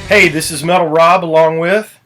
Hey, this is Metal Rob along with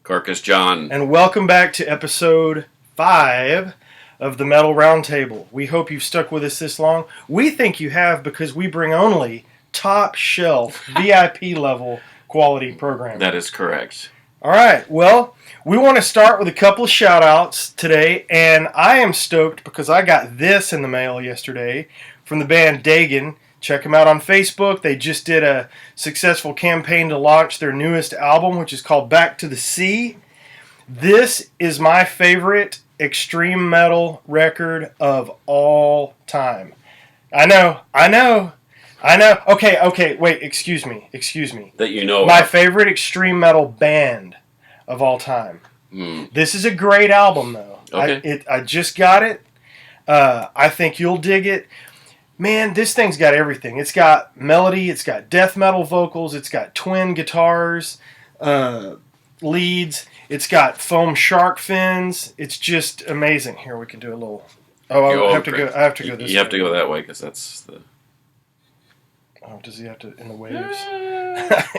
Carcass John. and welcome back to episode 5 of the Metal Roundtable. We hope you've stuck with us this long. We think you have because we bring only top shelf VIP level quality programming. That is correct. All right, well, we want to start with a couple of shout outs today, and I am stoked because I got this in the mail yesterday from the band Dagon. Check them out on Facebook. They just did a successful campaign to launch their newest album, which is called Back to the Sea. This is my favorite extreme metal record of all time. I know. Okay, wait, excuse me. That you know My of. favorite extreme metal band of all time. This is a great album, though. Okay. I just got it. I think you'll dig it. Man, this thing's got everything. It's got melody, it's got death metal vocals, it's got twin guitars, leads, it's got foam shark fins. It's just amazing. Here, we can do a little... I have to go this way. You have to go that way because that's the... Oh, does he have to in the waves?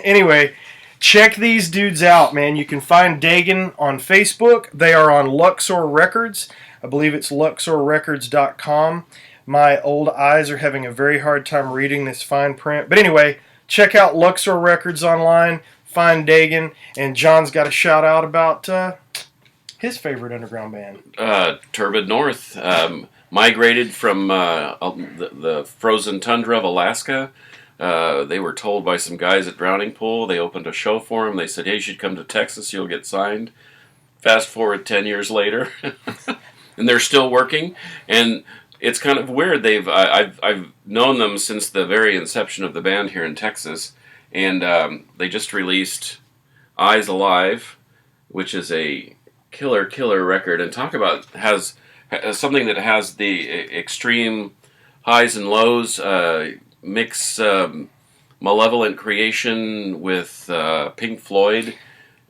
Anyway, check these dudes out, man. You can find Dagon on Facebook. They are on Luxor Records. I believe it's luxorrecords.com. My old eyes are having a very hard time reading this fine print. But anyway, check out Luxor Records online, find Dagon, and John's got a shout out about his favorite underground band. Turbid North. Migrated from the frozen tundra of Alaska. They were told by some guys at Drowning Pool. They opened a show for them. They said, hey, you should come to Texas. You'll get signed. Fast forward 10 years later. And they're still working. And it's kind of weird. I've known them since the very inception of the band here in Texas. And they just released Eyes Alive, which is a killer record. And talk about has something that has the extreme highs and lows, mix Malevolent Creation with Pink Floyd,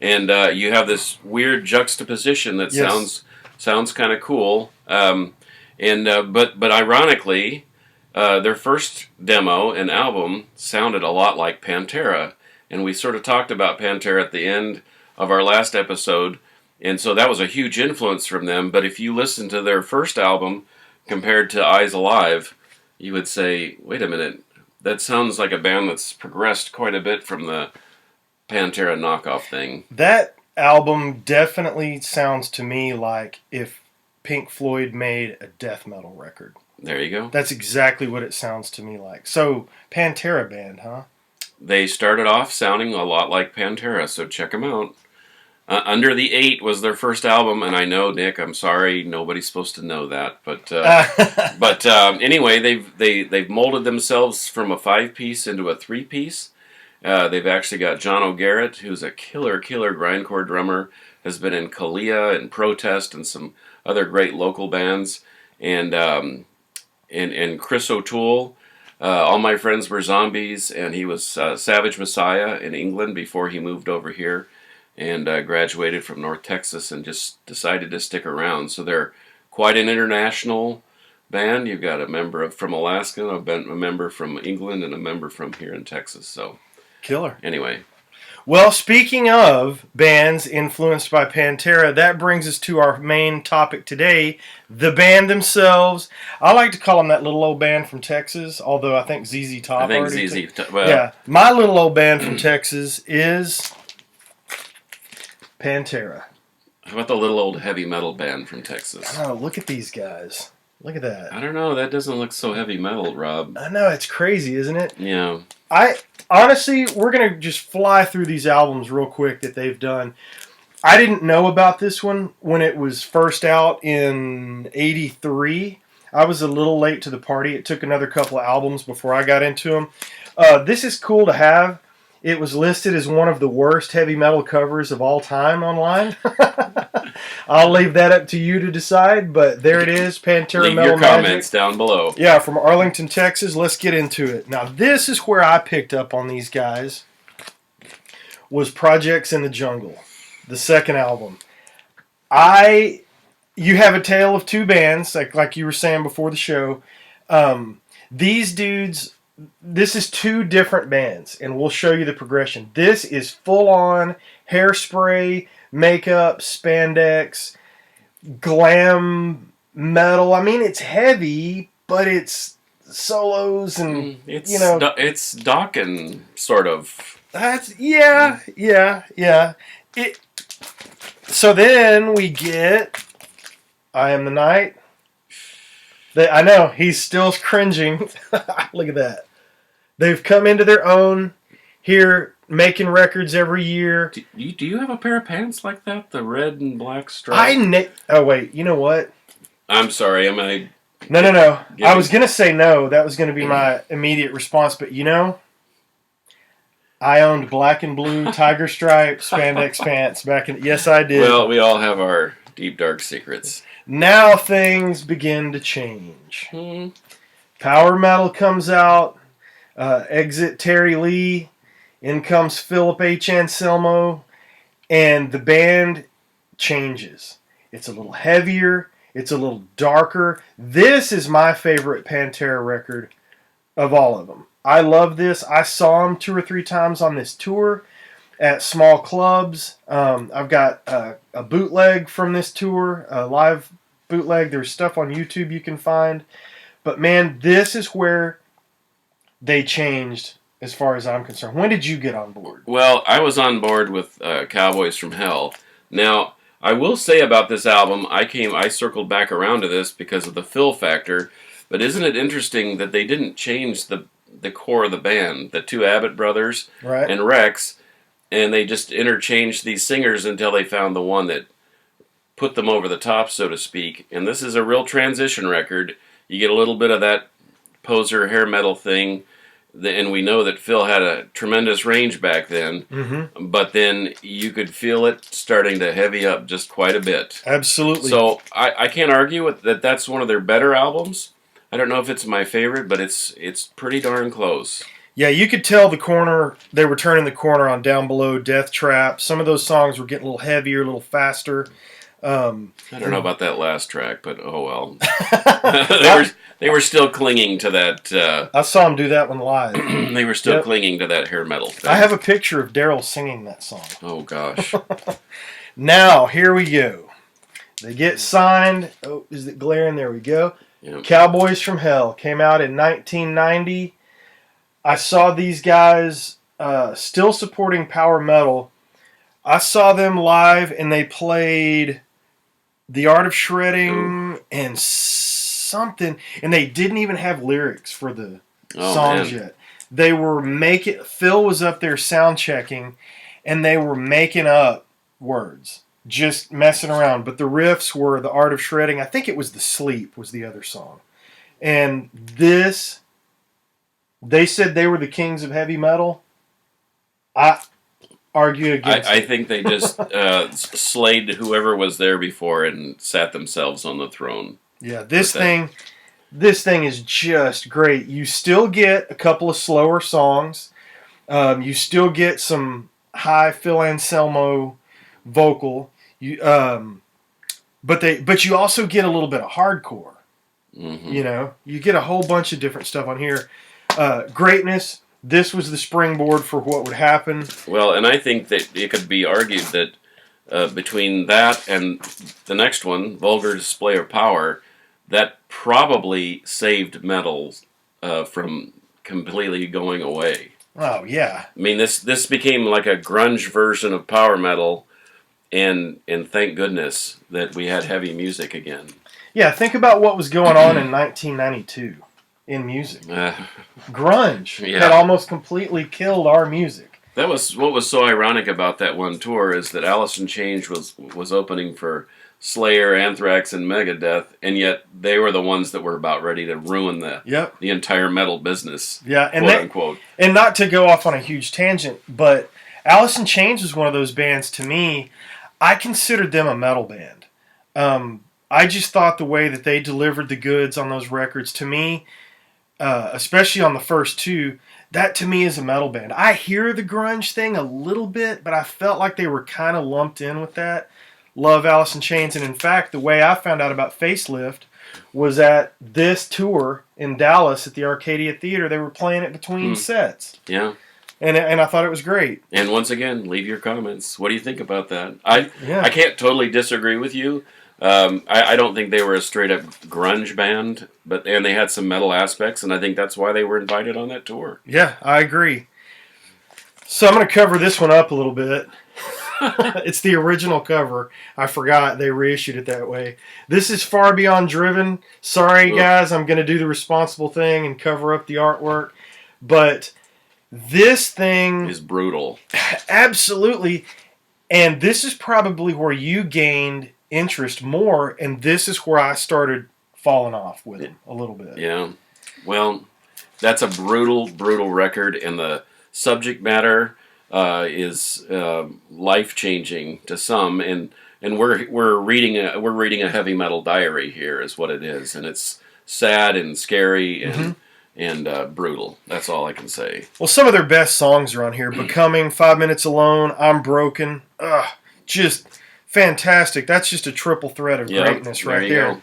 and you have this weird juxtaposition that sounds kind of cool. But ironically, their first demo and album sounded a lot like PanterA, and we sort of talked about PanterA at the end of our last episode, and so that was a huge influence from them. But if you listen to their first album compared to Eyes Alive, you would say, wait a minute, that sounds like a band that's progressed quite a bit from the PanterA knockoff thing. That album definitely sounds to me like if Pink Floyd made a death metal record. There you go. That's exactly what it sounds to me like. So, PanterA band, huh? They started off sounding a lot like PanterA, so check them out. Under the 8 was their first album, and I know, Nick, I'm sorry, nobody's supposed to know that, but anyway, they've molded themselves from a 5-piece into a 3-piece. They've actually got John O'Garrett, who's a killer grindcore drummer, has been in Kalia and Protest and some other great local bands, and Chris O'Toole. All My Friends Were Zombies, and he was Savage Messiah in England before he moved over here. And graduated from North Texas and just decided to stick around. So they're quite an international band. You've got a member from Alaska, a member from England, and a member from here in Texas. So killer. Anyway. Well, speaking of bands influenced by PanterA, that brings us to our main topic today, the band themselves. I like to call them that little old band from Texas, although I think ZZ Top. Yeah, my little old band from Texas is PanterA. How about the little old heavy metal band from Texas? Oh, look at these guys. Look at that. I don't know. That doesn't look so heavy metal, Rob. I know. It's crazy, isn't it? Yeah. Honestly, we're going to just fly through these albums real quick that they've done. I didn't know about this one when it was first out in '83. I was a little late to the party. It took another couple of albums before I got into them. This is cool to have. It was listed as one of the worst heavy metal covers of all time online. I'll leave that up to you to decide, but there it is, PanterA Leave Metal your comments down below. Yeah, from Arlington, Texas. Let's get into it. Now, this is where I picked up on these guys, was Projects in the Jungle, the second album. You have a tale of two bands, like you were saying before the show. These dudes, this is two different bands, and we'll show you the progression. This is full-on hairspray, makeup, spandex, glam metal. I mean, it's heavy, but it's solos and It's you know it's Dokken sort of. that's yeah. It. So then we get I Am the Night. I know he's still cringing. Look at that. They've come into their own here, making records every year. Do you have a pair of pants like that? The red and black stripe? Oh, wait. You know what? I'm sorry. Am I... No. I was going to say no. That was going to be my immediate response. But, I owned black and blue tiger stripe spandex pants back in... Yes, I did. Well, we all have our deep, dark secrets. Now things begin to change. Power metal comes out. Exit Terry Lee. In comes Philip H. Anselmo. And the band changes. It's a little heavier. It's a little darker. This is my favorite PanterA record of all of them. I love this. I saw them 2 or 3 times on this tour at small clubs. I've got a bootleg from this tour, a live bootleg. There's stuff on YouTube you can find. But man, this is where they changed as far as I'm concerned. When did you get on board? Well, I was on board with Cowboys from Hell. Now, I will say about this album, I circled back around to this because of the fill factor. But isn't it interesting that they didn't change the core of the band, the 2 Abbott brothers and Rex, and they just interchanged these singers until they found the one that put them over the top, so to speak. And this is a real transition record. You get a little bit of that poser hair metal thing, and we know that Phil had a tremendous range back then, but then you could feel it starting to heavy up just quite a bit. Absolutely. So I can't argue with that. That's one of their better albums. I don't know if it's my favorite, but it's pretty darn close. Yeah, you could tell they were turning the corner on Down Below, Death Trap. Some of those songs were getting a little heavier, a little faster. I don't know about that last track, but oh well. They were still clinging to that. I saw them do that one live. They were still clinging to that hair metal thing. I have a picture of Daryl singing that song. Oh, gosh. Now, here we go. They get signed. Oh, is it glaring? There we go. Yep. Cowboys from Hell came out in 1990. I saw these guys still supporting power metal. I saw them live, and they played The Art of Shredding and something, and they didn't even have lyrics for the songs yet. They were Phil was up there sound checking, and they were making up words, just messing around. But the riffs were The Art of Shredding. I think it was The Sleep was the other song. And this, they said they were the kings of heavy metal. I argue against I think they just slayed whoever was there before and sat themselves on the throne. Yeah, this thing is just great. You still get a couple of slower songs. You still get some high Phil Anselmo vocal. But you also get a little bit of hardcore. You get a whole bunch of different stuff on here. Greatness. This was the springboard for what would happen. Well, and I think that it could be argued that between that and the next one, Vulgar Display of Power, that probably saved metal from completely going away. Oh, yeah. I mean, this became like a grunge version of power metal, and thank goodness that we had heavy music again. Yeah, think about what was going on in 1992 in music. Grunge had almost completely killed our music. That was what was so ironic about that one tour, is that Alice in Chains was opening for Slayer, Anthrax, and Megadeth, and yet they were the ones that were about ready to ruin the entire metal business. Yeah, and quote unquote. And not to go off on a huge tangent, but Alice in Chains was one of those bands. To me, I considered them a metal band. I just thought the way that they delivered the goods on those records, to me, especially on the first 2, that to me is a metal band. I hear the grunge thing a little bit, but I felt like they were kind of lumped in with that. love Alice in Chains. And in fact, the way I found out about Facelift was at this tour in Dallas at the Arcadia Theater. They were playing it between sets. Yeah. And I thought it was great. And once again, leave your comments. What do you think about that? I can't totally disagree with you. I don't think they were a straight up grunge band, and they had some metal aspects, and I think that's why they were invited on that tour. Yeah, I agree. So I'm going to cover this one up a little bit. It's the original cover. I forgot they reissued it that way. This is Far Beyond Driven. Sorry, guys, I'm going to do the responsible thing and cover up the artwork, but this thing is brutal. Absolutely. And this is probably where you gained interest more, and this is where I started falling off with it a little bit. Yeah. Well, that's a brutal, brutal record, and the subject matter is life-changing to some, and we're reading a heavy metal diary here, is what it is, and it's sad and scary and brutal. That's all I can say. Well, some of their best songs are on here. Becoming, 5 Minutes Alone, I'm Broken. Just fantastic. That's just a triple threat of greatness right there. Go.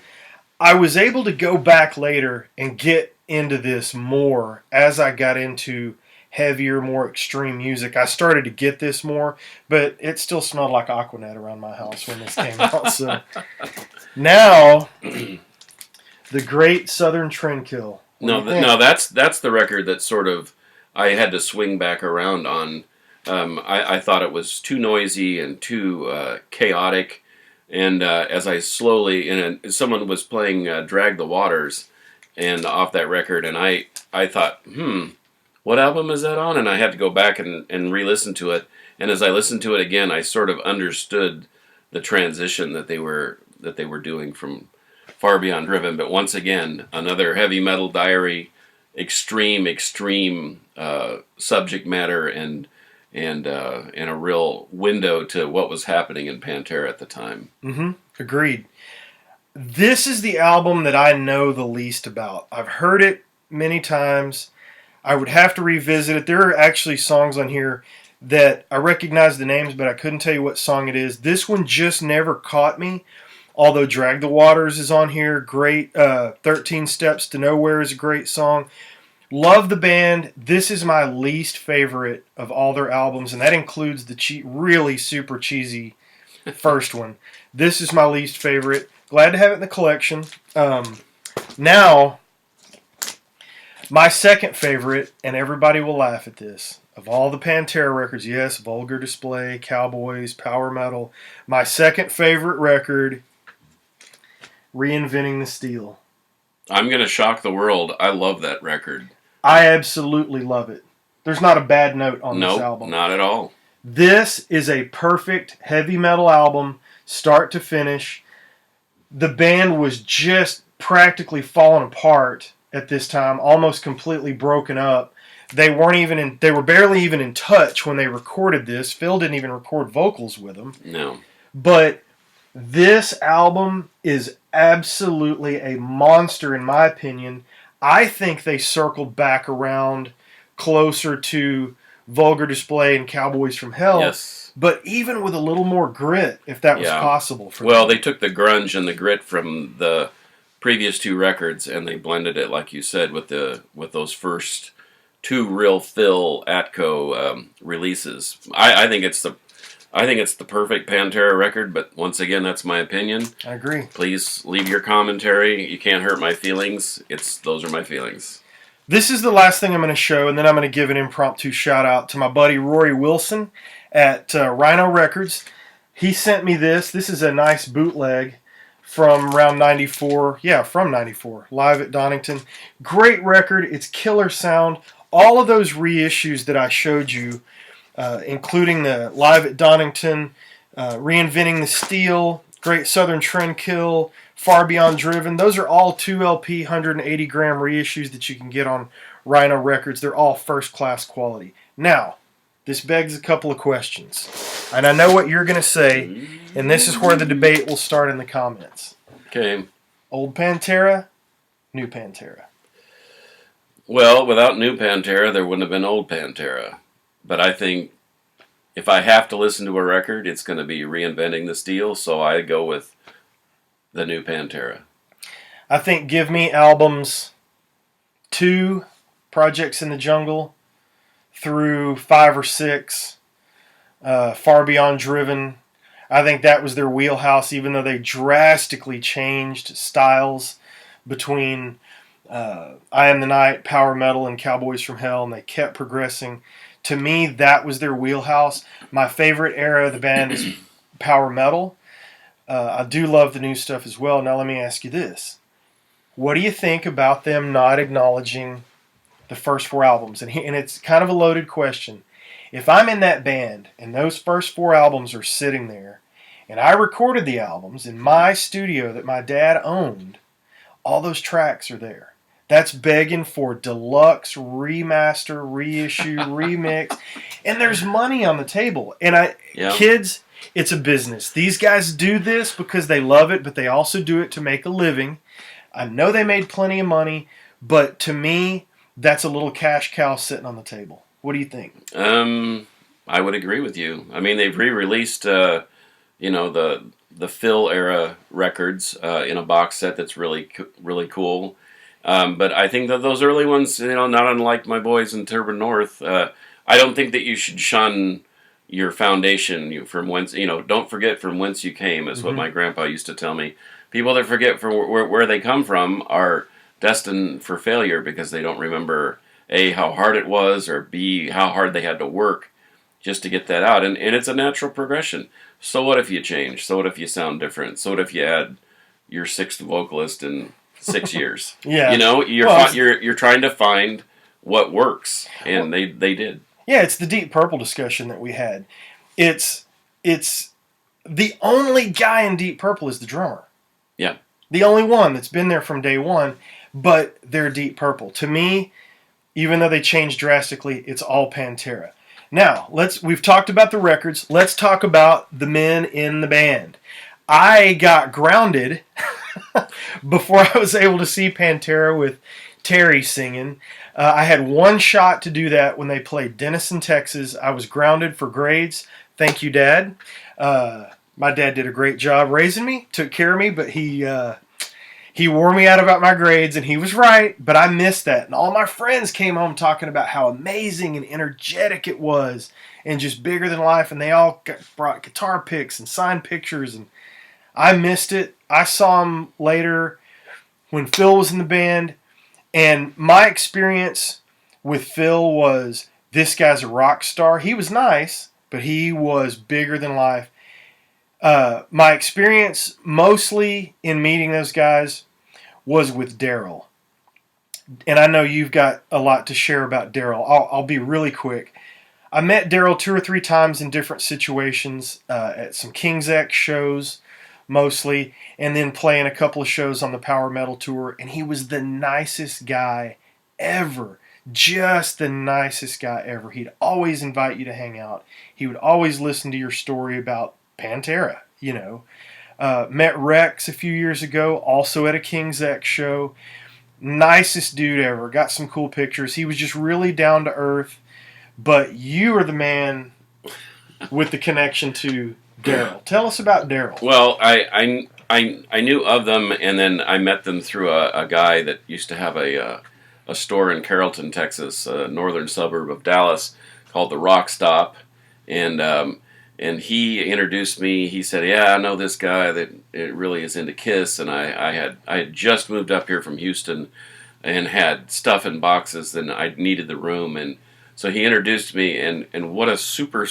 I was able to go back later and get into this more as I got into heavier, more extreme music. I started to get this more, but it still smelled like Aquanet around my house when this came out. So now, the Great Southern Trendkill. No, that's the record that sort of I had to swing back around on. I thought it was too noisy and too chaotic, and as I slowly someone was playing "Drag the Waters" and off that record, and I thought, what album is that on? And I had to go back and re-listen to it. And as I listened to it again, I sort of understood the transition that they were doing from Far Beyond Driven. But once again, another heavy metal diary, extreme subject matter, and a real window to what was happening in PanterA at the time. Agreed. This is the album that I know the least about. I've heard it many times. I would have to revisit it. There are actually songs on here that I recognize the names, but I couldn't tell you what song it is. This one just never caught me. Although Drag the Waters is on here, great. 13 Steps to Nowhere is a great song. Love the band. This is my least favorite of all their albums, and that includes the really super cheesy first one. This is my least favorite. Glad to have it in the collection. Now, my second favorite, and everybody will laugh at this, of all the PanterA records, yes, Vulgar Display, Cowboys, Power Metal, my second favorite record, Reinventing the Steel. I'm going to shock the world. I love that record. I absolutely love it. There's not a bad note on this album. Not at all. This is a perfect heavy metal album, start to finish. The band was just practically falling apart at this time, almost completely broken up. They were barely even in touch when they recorded this. Phil didn't even record vocals with them. No. But this album is absolutely a monster in my opinion. I think they circled back around closer to Vulgar Display and Cowboys from Hell. Yes. But even with a little more grit, if that was possible for them. They took the grunge and the grit from the previous two records, and they blended it, like you said, with those first two real Phil Atco releases. I think it's the perfect PanterA record, but once again, that's my opinion. I agree. Please leave your commentary. You can't hurt my feelings. Those are my feelings. This is the last thing I'm going to show, and then I'm going to give an impromptu shout out to my buddy Rory Wilson at Rhino Records. He sent me this. This is a nice bootleg from around 94. Yeah, from 94. Live at Donington. Great record. It's killer sound. All of those reissues that I showed you, including the Live at Donington, Reinventing the Steel, Great Southern Trendkill, Far Beyond Driven. Those are all 2 LP, 180 gram reissues that you can get on Rhino Records. They're all first class quality. Now, this begs a couple of questions. And I know what you're going to say, and this is where the debate will start in the comments. Okay. Old PanterA, new PanterA. Well, without new PanterA, there wouldn't have been old PanterA. But I think if I have to listen to a record, it's going to be Reinventing the Steel, so I go with the new PanterA. I think Give Me albums 2, Projects in the Jungle, through 5 or 6, Far Beyond Driven. I think that was their wheelhouse, even though they drastically changed styles between I Am the Night, Power Metal, and Cowboys from Hell, and they kept progressing. To me, that was their wheelhouse. My favorite era of the band is Power Metal. I do love the new stuff as well. Now let me ask you this. What do you think about them not acknowledging the first 4 albums? And it's kind of a loaded question. If I'm in that band and those first 4 albums are sitting there, and I recorded the albums in my studio that my dad owned, all those tracks are there. That's begging for deluxe, remaster, reissue, remix, and there's money on the table. And kids, it's a business. These guys do this because they love it, but they also do it to make a living. I know they made plenty of money, but to me, that's a little cash cow sitting on the table. What do you think? I would agree with you. I mean, they've re-released, the Phil era records in a box set that's really cool. But I think that those early ones, not unlike my boys in Turbine North, I don't think that you should shun your foundation from whence, don't forget from whence you came, is what my grandpa used to tell me. People that forget from where they come from are destined for failure because they don't remember, A, how hard it was, or B, how hard they had to work just to get that out. And it's a natural progression. So what if you change? So what if you sound different? So what if you add your 6th vocalist in 6 years? Yeah. You're trying to find what works, and they did. Yeah, it's the Deep Purple discussion that we had. It's the only guy in Deep Purple is the drummer. Yeah. The only one that's been there from day one, but they're Deep Purple. To me, even though they changed drastically, it's all PanterA. Now, we've talked about the records. Let's talk about the men in the band. I got grounded before I was able to see PanterA with Terry singing. I had one shot to do that when they played Denison, Texas. I was grounded for grades. Thank you, Dad. My dad did a great job raising me, took care of me, but he wore me out about my grades, and he was right, but I missed that. And all my friends came home talking about how amazing and energetic it was and just bigger than life, and they all brought guitar picks and signed pictures, and I missed it. I saw him later when Phil was in the band, and my experience with Phil was, this guy's a rock star. He was nice, but he was bigger than life. My experience mostly in meeting those guys was with Daryl. And I know you've got a lot to share about Daryl. I'll be really quick. I met Daryl 2 or 3 times in different situations, at some King's X shows mostly, and then playing a couple of shows on the Power Metal tour, and he was the nicest guy ever. Just the nicest guy ever. He'd always invite you to hang out. He would always listen to your story about PanterA, Met Rex a few years ago, also at a King's X show. Nicest dude ever. Got some cool pictures. He was just really down to earth. But you are the man with the connection to Daryl. Tell us about Daryl. Well, I knew of them, and then I met them through a guy that used to have a store in Carrollton, Texas, a northern suburb of Dallas, called the Rock Stop, and he introduced me. He said, "Yeah, I know this guy that it really is into Kiss," and I had just moved up here from Houston, and had stuff in boxes, and I needed the room, and so he introduced me, and what a super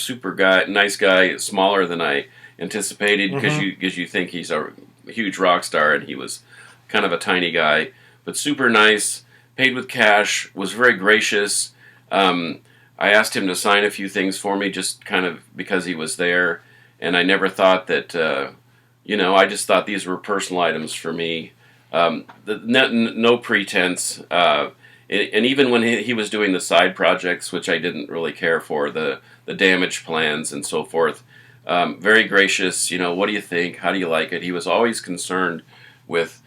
nice guy, smaller than I anticipated, because you think he's a huge rock star, and he was kind of a tiny guy, but super nice, paid with cash, was very gracious. I asked him to sign a few things for me, just kind of because he was there, and I never thought that, I just thought these were personal items for me. No pretense. And even when he was doing the side projects, which I didn't really care for, the damage plans and so forth, very gracious. What do you think? How do you like it? He was always concerned with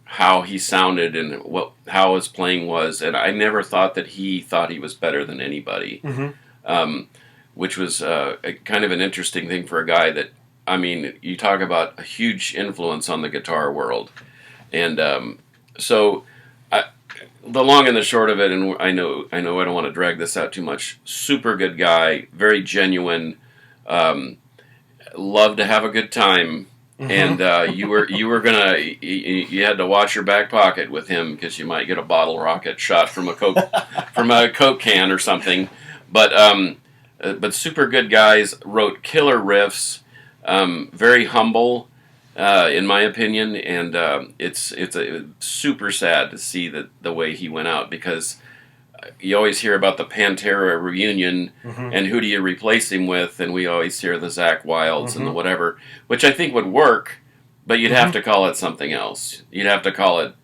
how he sounded and how his playing was, and I never thought that he thought he was better than anybody. which was kind of an interesting thing for a guy that, I mean, you talk about a huge influence on the guitar world. And so the long and the short of it, and I know I don't want to drag this out too much, super good guy, very genuine, loved to have a good time. And you were gonna you had to watch your back pocket with him because you might get a bottle rocket shot from a Coke can or something. But super good guys, wrote killer riffs, very humble, in my opinion, and it's super sad to see the way he went out, because you always hear about the PanterA reunion, and who do you replace him with, and we always hear the Zakk Wyldes and the whatever, which I think would work, but you'd have to call it something else. You'd have to call it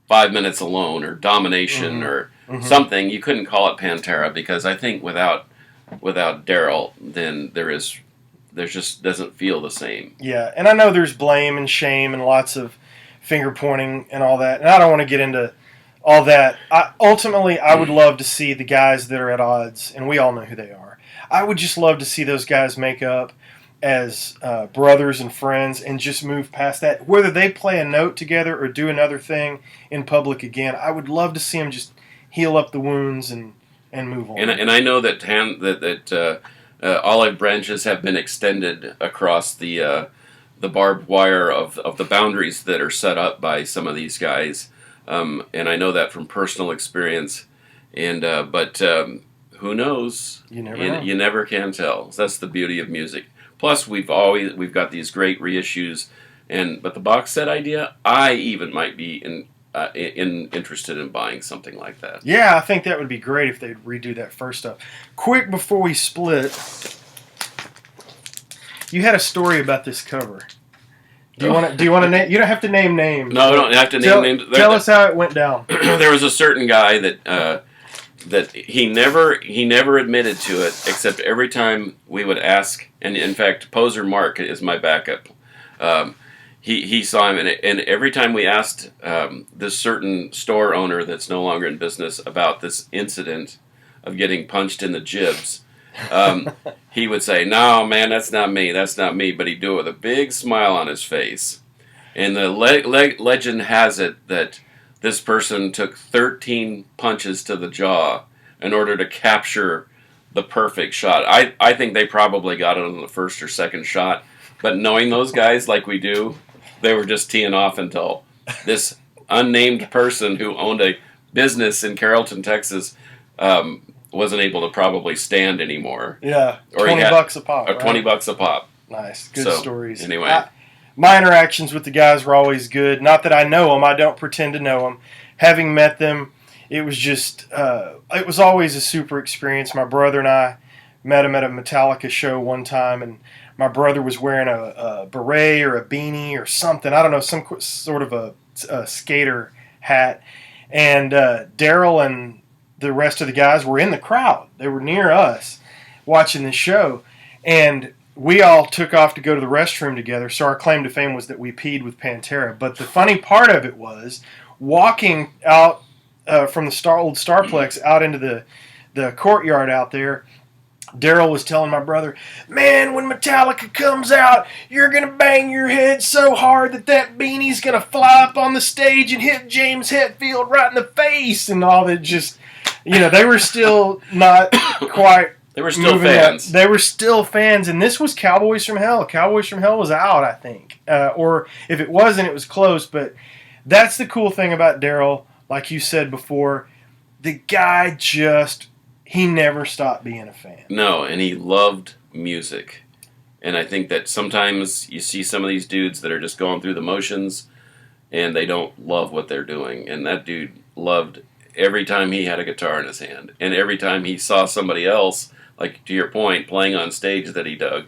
5 Minutes Alone or Domination or something. You couldn't call it PanterA, because I think without Daryl, then there just doesn't feel the same. Yeah, and I know there's blame and shame and lots of finger pointing and all that, and I don't want to get into all that. Ultimately, I would love to see the guys that are at odds, and we all know who they are. I would just love to see those guys make up as brothers and friends and just move past that. Whether they play a note together or do another thing in public again, I would love to see them just heal up the wounds and move on. And I know that olive branches have been extended across the barbed wire of the boundaries that are set up by some of these guys. And I know that from personal experience, but who knows? You never know. You never can tell. So that's the beauty of music. Plus, we've got these great reissues, but the box set idea, I even might be interested in buying something like that. Yeah, I think that would be great if they'd redo that first stuff. Quick before we split, you had a story about this cover. Do you want to name? You don't have to name names. No, I don't have to name names. Tell us how it went down. There was a certain guy that he never admitted to it, except every time we would ask. And in fact, Poser Mark is my backup. He saw him, and every time we asked this certain store owner that's no longer in business about this incident of getting punched in the jibs, he would say, "No, man, that's not me. That's not me." But he'd do it with a big smile on his face. And the legend has it that this person took 13 punches to the jaw in order to capture the perfect shot. I think they probably got it on the first or second shot. But knowing those guys like we do, they were just teeing off until this unnamed person who owned a business in Carrollton, Texas, wasn't able to probably stand anymore. Yeah, or $20 a pop. Or right? $20 a pop. Nice, good stories. Anyway, my interactions with the guys were always good. Not that I know them; I don't pretend to know them. Having met them, it was just it was always a super experience. My brother and I met him at a Metallica show one time, and my brother was wearing a beret or a beanie or something. I don't know, some sort of a skater hat. And Daryl and the rest of the guys were in the crowd. They were near us watching the show. And we all took off to go to the restroom together. So our claim to fame was that we peed with PanterA. But the funny part of it was walking out from the old Starplex out into the courtyard out there, Daryl was telling my brother, "Man, when Metallica comes out, you're going to bang your head so hard that beanie's going to fly up on the stage and hit James Hetfield right in the face," and all that. Just, they were still not quite. They were still fans. They were still fans, and this was Cowboys from Hell. Cowboys from Hell was out, I think. Or if it wasn't, it was close. But that's the cool thing about Daryl. Like you said before, the guy he never stopped being a fan. No, and he loved music. And I think that sometimes you see some of these dudes that are just going through the motions and they don't love what they're doing. And that dude loved every time he had a guitar in his hand. And every time he saw somebody else, like to your point, playing on stage that he dug,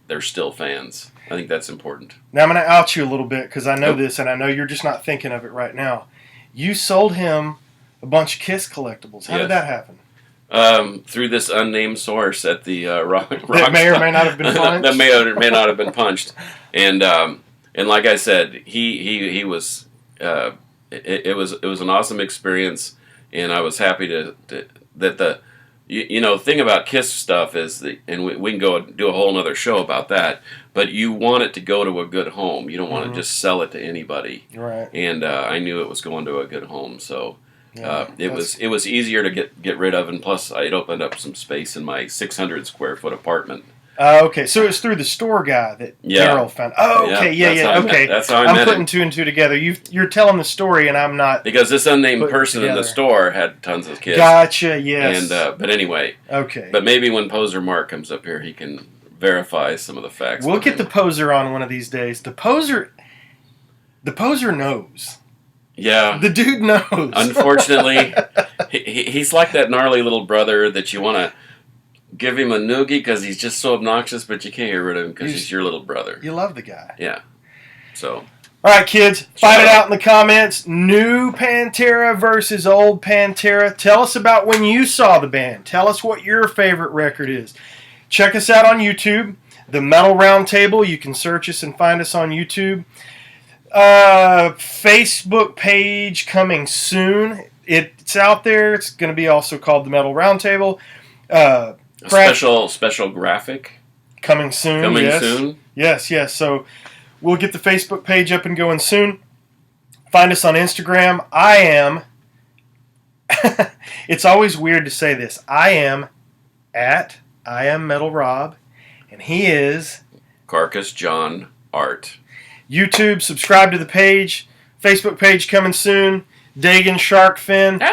they're still fans. I think that's important. Now I'm going to out you a little bit because I know this, and I know you're just not thinking of it right now. You sold him a bunch of Kiss collectibles. How did that happen? Through this unnamed source at the rock that may or may not have been punched. That may or may not have been punched. And like I said, he was. It was an awesome experience. and I was happy that the thing about Kiss stuff is and we can go do a whole other show about that. But you want it to go to a good home. You don't want to just sell it to anybody. Right. And I knew it was going to a good home, so it was easier to get rid of, and plus it opened up some space in my 600 square foot apartment. Okay, so it was through the store guy that Daryl found. Oh, okay, okay. That's how I met I'm putting him. 2 and 2 together. You're telling the story, and I'm not. Because this unnamed person in the store had tons of kids. Gotcha. Yes. And but anyway. Okay. But maybe when Poser Mark comes up here, he can verify some of the facts. We'll get the Poser on one of these days. The Poser knows. Yeah. The dude knows. Unfortunately, he's like that gnarly little brother that you want to give him a noogie because he's just so obnoxious, but you can't get rid of him because he's your little brother. You love the guy. Yeah. So. All right, kids, fight it out in the comments. New PanterA versus old PanterA. Tell us about when you saw the band. Tell us what your favorite record is. Check us out on YouTube, The Metal Roundtable. You can search us and find us on YouTube. Facebook page coming soon. It's out there. It's going to be also called The Metal Roundtable. A special graphic coming soon. Coming yes. soon. Yes. So we'll get the Facebook page up and going soon. Find us on Instagram. I am. It's always weird to say this. I am Metal Rob, and he is Carcass John Art. YouTube. Subscribe to the page. Facebook page coming soon. Dagan Sharkfin.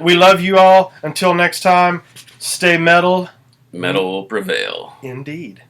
We love you all. Until next time, stay metal. Metal will prevail. Indeed.